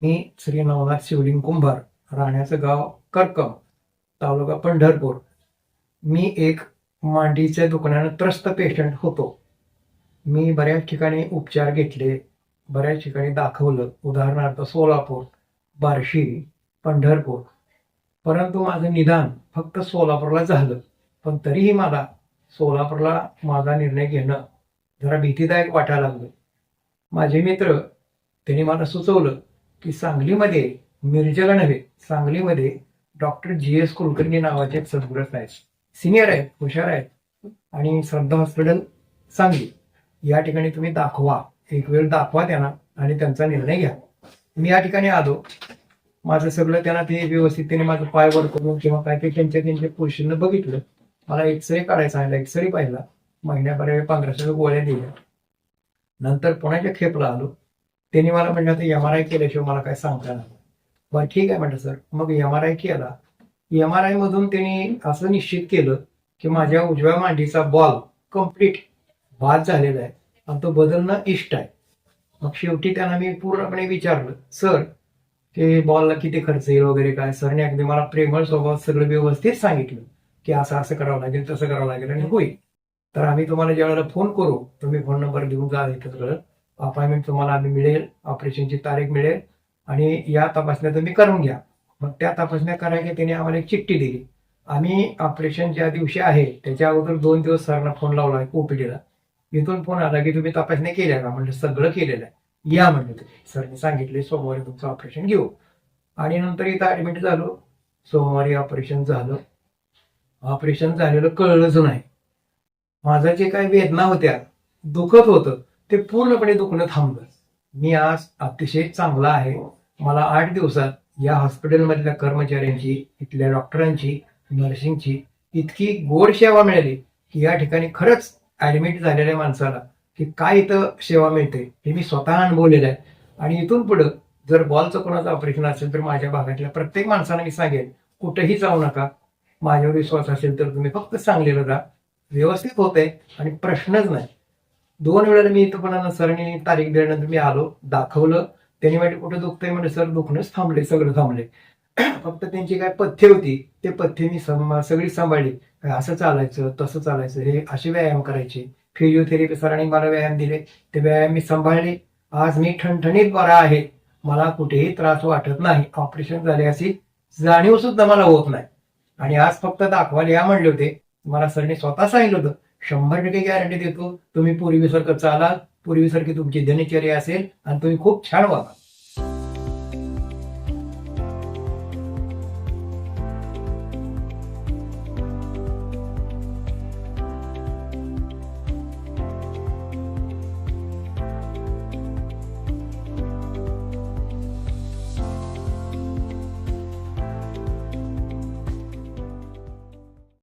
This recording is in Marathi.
मी श्री नवनाथ शिवलिंग कुंभार, राहण्याचं गाव करकम, तालुका पंढरपूर. मी एक मांडीच्या दुखण्यानं त्रस्त पेशंट होतो. मी बऱ्याच ठिकाणी उपचार घेतले, बऱ्याच ठिकाणी दाखवलं, उदाहरणार्थ सोलापूर, बार्शी, पंढरपूर. परंतु माझं निदान फक्त सोलापूरला झालं. पण तरीही मला सोलापूरला माझा निर्णय घेणं जरा भीतीदायक वाटायला लागलं. माझे मित्र त्यांनी मला सुचवलं की सांगलीमध्ये, मिरजेला नव्हे, सांगलीमध्ये डॉक्टर जी.एस. कुलकर्णी नावाचे एक सद्गुरू आहेत. सिनियर आहेत, हुशार आहेत आणि श्रद्धा हॉस्पिटल सांगली या ठिकाणी तुम्ही दाखवा, एक वेळ दाखवा त्यांना आणि त्यांचा निर्णय घ्या. मी या ठिकाणी आलो. माझं सगळं त्यांना ते व्यवस्थितपणे माझं पाय वर करून किंवा काय ते त्यांच्या पोझिशननं बघितलं. मला एक्सरे काढायचा आहे, एक्सरे पाहिला. महिन्यापर्यंत 1500 गोळ्या दिल्या. नंतर पुण्याच्या खेपला आलो. त्यांनी मला म्हटलं तर MRI केल्याशिवाय मला काय सांगता नाही. बरं ठीक आहे म्हटलं सर. मग MRI केला. MRI मधून त्यांनी असं निश्चित केलं की माझ्या उजव्या मांडीचा बॉल कम्प्लीट बाद झालेला आहे आणि तो बदलणं इष्ट आहे. मग शेवटी त्यांना मी पूर्णपणे विचारलं, सर की बॉलला किती खर्च येईल वगैरे काय. सरने अगदी मला प्रेमळ स्वभावात सगळं व्यवस्थित सांगितलं की असं असं करावं लागेल, तसं करावं लागेल आणि होईल. तर आम्ही तुम्हाला ज्या वेळेला फोन करू, तुम्ही फोन नंबर देऊन जा, इथं सगळं अपॉइंटमेंट तुम्हाला आम्ही मिळेल, ऑपरेशनची तारीख मिळेल आणि या तपासण्या तुम्ही करून घ्या. मग त्या तपासण्या करायला त्यांनी आम्हाला एक चिठ्ठी दिली. आम्ही ऑपरेशन ज्या दिवशी आहे त्याच्या अगोदर 2 दिवस सरना फोन लावला आहे OPDला. इथून फोन आला की तुम्ही तपासण्या केल्या का. म्हणजे सगळं केलेलं आहे, या म्हणले तुम्ही. सरने सांगितले सोमवारी तुमचं ऑपरेशन घेऊ. आणि नंतर इथं ऍडमिट झालो. सोमवारी ऑपरेशन झालं. ऑपरेशन झालेलं कळलंच नाही. माझ्या जे काही वेदना होत्या, दुखत होतं, ते पूर्णपणे दुखणं थांबलं. मी आज अतिशय चांगला आहे. मला 8 दिवसात या हॉस्पिटलमधल्या कर्मचाऱ्यांची, इथल्या डॉक्टरांची, नर्सिंगची इतकी गोड सेवा मिळाली की या ठिकाणी खरंच ऍडमिट झालेल्या माणसाला की काय इथं सेवा मिळते हे मी स्वतः अनुभवलेलं आहे. आणि इथून पुढं जर बॉलचं कोणाचं ऑपरेशन असेल तर माझ्या भागातल्या प्रत्येक माणसाला मी सांगेन, कुठेही जाऊ नका. माझ्यावर विश्वास असेल तर तुम्ही फक्त सांगलीला जा, व्यवस्थित होतंय आणि प्रश्नच नाही. 2 वेळेला मी इथं पण सरांनी तारीख दिल्यानंतर मी आलो, दाखवलं. त्यांनी म्हणजे कुठं दुखतंय म्हणजे सर दुखणंच थांबले, सगळं थांबले. फक्त त्यांची काय पथ्य होती, ते पथ्य मी सगळी सांभाळली. असं चालायचं, तसं चालायचं, हे असे व्यायाम करायचे. फिजिओथेरपी सरांनी मला व्यायाम दिले, ते व्यायाम मी सांभाळले. आज मी ठणठणीत बरा आहे. मला कुठेही त्रास वाटत नाही. ऑपरेशन झाले अशी जाणीव सुद्धा मला होत नाही. आणि आज फक्त दाखवायला या म्हणले होते. मला सरने स्वतः सांगितलं होतं, 100% गॅरंटी देतो तुम्ही पूर्वीसारखं चालाल, पूर्वीसारखी तुमची दिनचर्या असेल आणि तुम्ही खूप छान वागा.